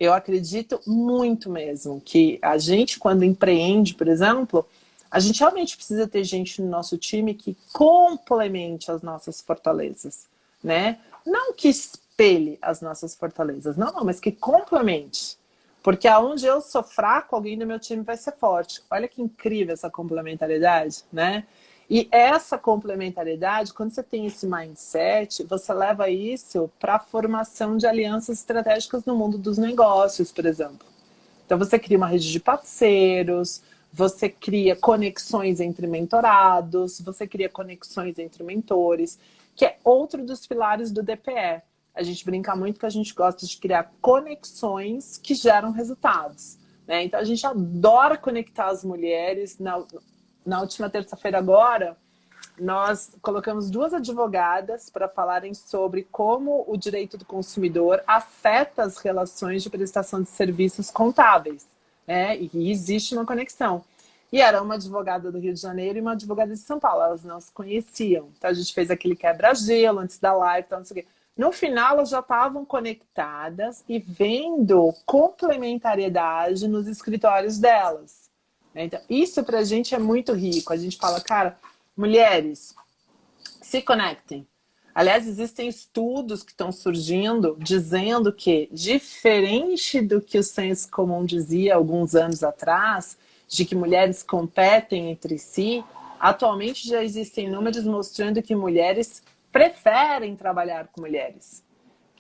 Eu acredito muito mesmo que a gente, quando empreende, por exemplo, a gente realmente precisa ter gente no nosso time que complemente as nossas fortalezas, né? Não que espelhe as nossas fortalezas, não, mas que complemente. Porque aonde eu sou fraco, alguém do meu time vai ser forte. Olha que incrível essa complementariedade, né? E essa complementariedade, quando você tem esse mindset, você leva isso para a formação de alianças estratégicas no mundo dos negócios, por exemplo. Então você cria uma rede de parceiros, você cria conexões entre mentorados, você cria conexões entre mentores, que é outro dos pilares do DPE. A gente brinca muito que a gente gosta de criar conexões que geram resultados, né? Então a gente adora conectar as mulheres. Na última terça-feira agora, nós colocamos 2 advogadas para falarem sobre como o direito do consumidor afeta as relações de prestação de serviços contábeis, né? E existe uma conexão. E era uma advogada do Rio de Janeiro e uma advogada de São Paulo. Elas não se conheciam. Então a gente fez aquele quebra-gelo antes da live, então, não sei o quê. No final, elas já estavam conectadas e vendo complementariedade nos escritórios delas. Então, isso pra gente é muito rico. A gente fala, cara, mulheres, se conectem. Aliás, existem estudos que estão surgindo dizendo que, diferente do que o senso comum dizia alguns anos atrás, de que mulheres competem entre si, atualmente já existem números mostrando que mulheres preferem trabalhar com mulheres.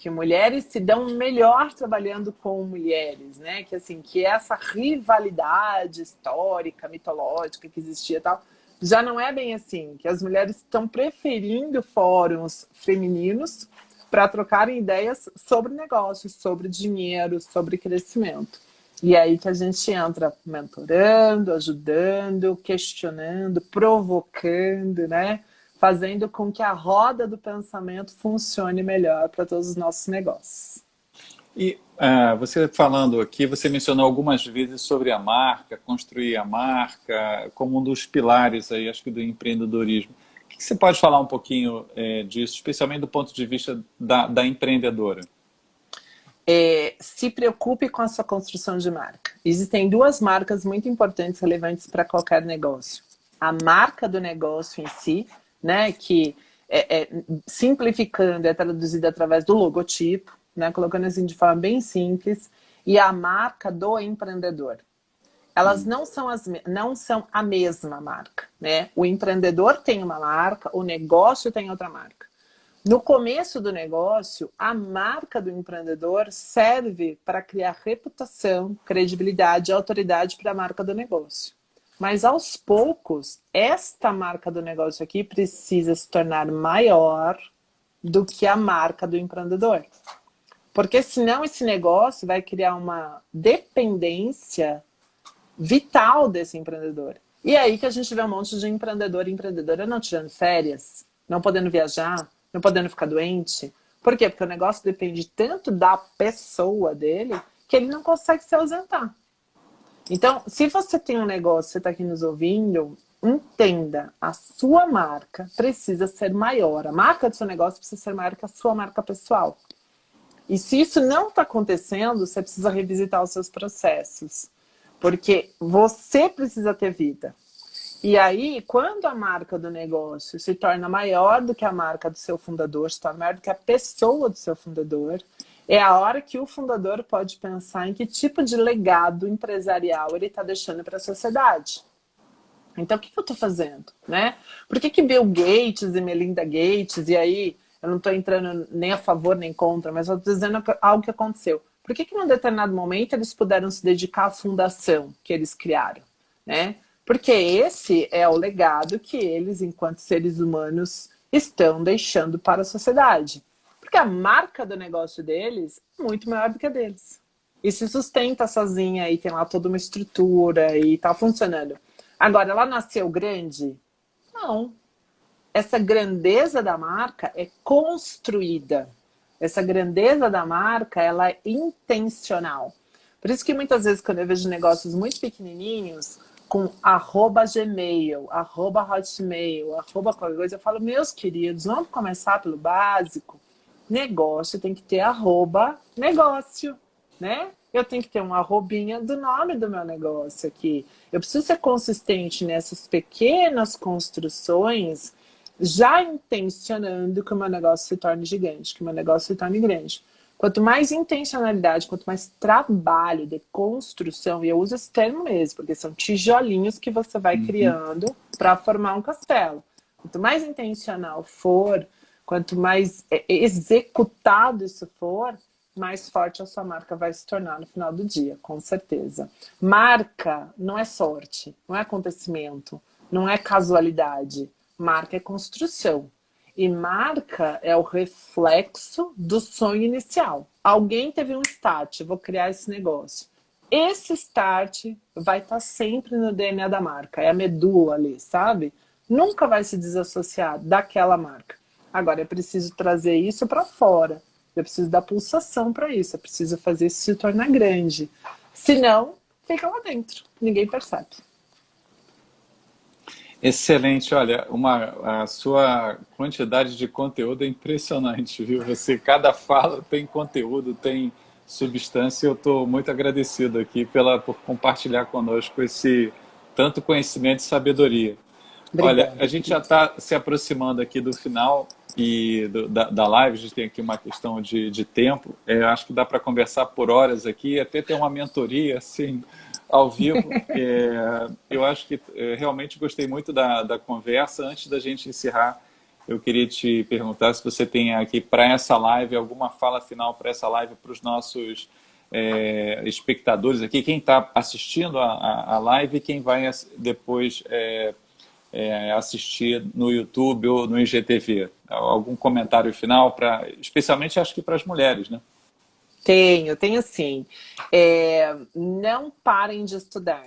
que mulheres se dão melhor trabalhando com mulheres, né? Que assim, que essa rivalidade histórica, mitológica que existia e tal, já não é bem assim, que as mulheres estão preferindo fóruns femininos para trocarem ideias sobre negócios, sobre dinheiro, sobre crescimento. E aí que a gente entra mentorando, ajudando, questionando, provocando, né? Fazendo com que a roda do pensamento funcione melhor para todos os nossos negócios. E você falando aqui, você mencionou algumas vezes sobre a marca, construir a marca como um dos pilares aí, acho que do empreendedorismo. O que você pode falar um pouquinho disso, especialmente do ponto de vista da empreendedora? Se preocupe com a sua construção de marca. Existem duas marcas muito importantes, relevantes para qualquer negócio. A marca do negócio em si, né, que simplificando é traduzida através do logotipo, né, colocando assim de forma bem simples, e a marca do empreendedor. Elas não são a mesma marca, né? O empreendedor tem uma marca, o negócio tem outra marca. No começo do negócio, a marca do empreendedor serve para criar reputação, credibilidade e autoridade para a marca do negócio. Mas aos poucos, esta marca do negócio aqui precisa se tornar maior do que a marca do empreendedor. Porque senão esse negócio vai criar uma dependência vital desse empreendedor. E é aí que a gente vê um monte de empreendedor e empreendedora não tirando férias, não podendo viajar, não podendo ficar doente. Por quê? Porque o negócio depende tanto da pessoa dele que ele não consegue se ausentar. Então, se você tem um negócio, você está aqui nos ouvindo, entenda, a sua marca precisa ser maior. A marca do seu negócio precisa ser maior que a sua marca pessoal. E se isso não está acontecendo, você precisa revisitar os seus processos. Porque você precisa ter vida. E aí, quando a marca do negócio se torna maior do que a marca do seu fundador, se torna maior do que a pessoa do seu fundador, é a hora que o fundador pode pensar em que tipo de legado empresarial ele está deixando para a sociedade. Então, o que eu estou fazendo? Né? Por que Bill Gates e Melinda Gates, e aí eu não estou entrando nem a favor nem contra, mas eu estou dizendo algo que aconteceu. Por que num determinado momento eles puderam se dedicar à fundação que eles criaram? Né? Porque esse é o legado que eles, enquanto seres humanos, estão deixando para a sociedade. Porque a marca do negócio deles é muito maior do que a deles. E se sustenta sozinha e tem lá toda uma estrutura e está funcionando. Agora, ela nasceu grande? Não. Essa grandeza da marca é construída. Essa grandeza da marca, ela é intencional. Por isso que muitas vezes, quando eu vejo negócios muito pequenininhos, com @gmail, @hotmail, qualquer coisa, eu falo, meus queridos, vamos começar pelo básico. Negócio tem que ter @negócio, né? Eu tenho que ter uma arrobinha do nome do meu negócio aqui. Eu preciso ser consistente nessas pequenas construções, já intencionando que o meu negócio se torne gigante, que o meu negócio se torne grande. Quanto mais intencionalidade, quanto mais trabalho de construção, e eu uso esse termo mesmo, porque são tijolinhos que você vai criando para formar um castelo. Quanto mais intencional for, quanto mais executado isso for, mais forte a sua marca vai se tornar no final do dia, com certeza. Marca não é sorte, não é acontecimento, não é casualidade. Marca é construção. E marca é o reflexo do sonho inicial. Alguém teve um start, vou criar esse negócio. Esse start vai estar sempre no DNA da marca. É a medula ali, sabe? Nunca vai se desassociar daquela marca. Agora, é preciso trazer isso para fora. Eu preciso dar pulsação para isso. Eu preciso fazer isso se tornar grande. Senão, fica lá dentro. Ninguém percebe. Excelente, olha, a sua quantidade de conteúdo é impressionante, viu? Cada fala tem conteúdo, tem substância, e eu estou muito agradecido aqui por compartilhar conosco esse tanto conhecimento e sabedoria. Obrigada. Olha, a gente já está se aproximando aqui do final da live, a gente tem aqui uma questão de tempo, acho que dá para conversar por horas aqui, até ter uma mentoria, assim, ao vivo. Eu acho que realmente gostei muito da conversa. Antes da gente encerrar, eu queria te perguntar se você tem aqui para essa live alguma fala final para essa live para os nossos espectadores aqui, quem está assistindo a live e quem vai depois assistir no YouTube ou no IGTV. Algum comentário final, especialmente acho que para as mulheres, né? Tenho sim. Não parem de estudar.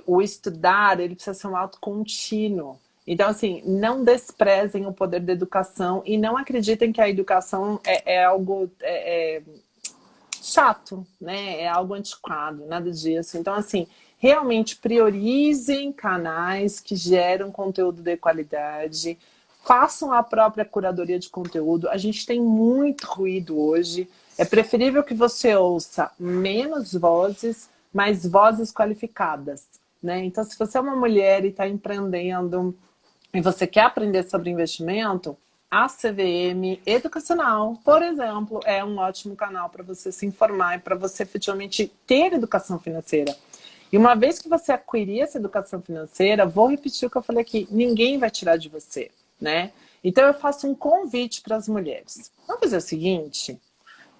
O estudar, ele precisa ser um ato contínuo. Então, assim, não desprezem o poder da educação e não acreditem que a educação é algo chato, né? É algo antiquado, nada disso. Então, assim, realmente priorizem canais que geram conteúdo de qualidade, façam a própria curadoria de conteúdo. A gente tem muito ruído hoje. É preferível que você ouça menos vozes, mas vozes qualificadas, né? Então, se você é uma mulher e está empreendendo e você quer aprender sobre investimento, a CVM Educacional, por exemplo, é um ótimo canal para você se informar e para você efetivamente ter educação financeira. E uma vez que você adquirir essa educação financeira, vou repetir o que eu falei aqui, ninguém vai tirar de você, né? Então eu faço um convite para as mulheres. Vamos fazer o seguinte,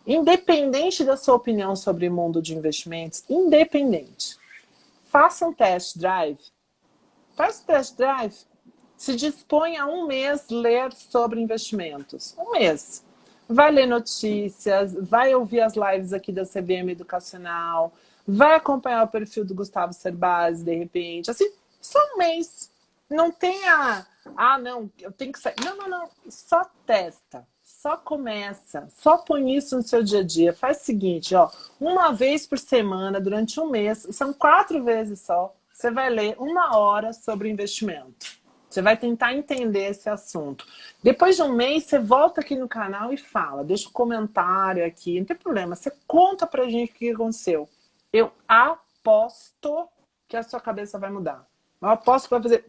independente da sua opinião sobre o mundo de investimentos, independente, faça um test drive, faz o test drive, se dispõe a um mês ler sobre investimentos. Um mês. Vai ler notícias, vai ouvir as lives aqui da CVM Educacional, vai acompanhar o perfil do Gustavo Cerbasi, de repente. Assim, só um mês. Não tenha... não, eu tenho que sair. Não. Só testa. Só começa. Só põe isso no seu dia a dia. Faz o seguinte, ó. Uma vez por semana, durante um mês, são 4 vezes só, você vai ler 1 hora sobre investimento. Você vai tentar entender esse assunto. Depois de um mês, você volta aqui no canal e fala. Deixa um comentário aqui, não tem problema. Você conta pra gente o que aconteceu. Eu aposto que a sua cabeça vai mudar. Eu aposto que vai fazer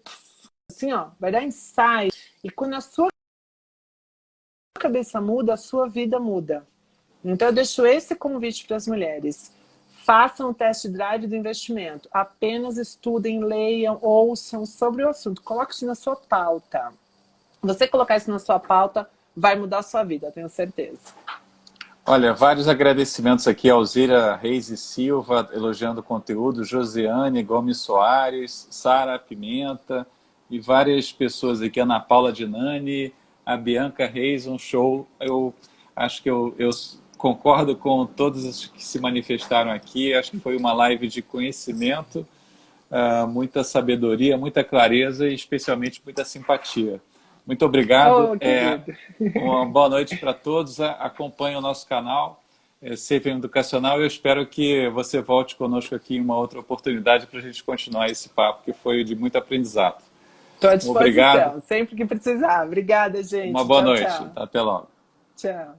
assim, ó, vai dar insight. E quando a sua cabeça muda, a sua vida muda. Então eu deixo esse convite para as mulheres. Façam o test drive do investimento. Apenas estudem, leiam, ouçam sobre o assunto. Coloque isso na sua pauta. Você colocar isso na sua pauta, vai mudar a sua vida, tenho certeza. Olha, vários agradecimentos aqui a Alzira Reis e Silva, elogiando o conteúdo, Josiane Gomes Soares, Sara Pimenta e várias pessoas aqui, Ana Paula Dinani, a Bianca Reis, um show. Eu acho que eu concordo com todos os que se manifestaram aqui. Acho que foi uma live de conhecimento, muita sabedoria, muita clareza e especialmente muita simpatia. Muito obrigado. Uma boa noite para todos. Acompanhe o nosso canal, CVM Educacional. Eu espero que você volte conosco aqui em uma outra oportunidade para a gente continuar esse papo, que foi de muito aprendizado. Estou à disposição, obrigado. Sempre que precisar. Obrigada, gente. Uma boa noite. Tchau. Até logo. Tchau.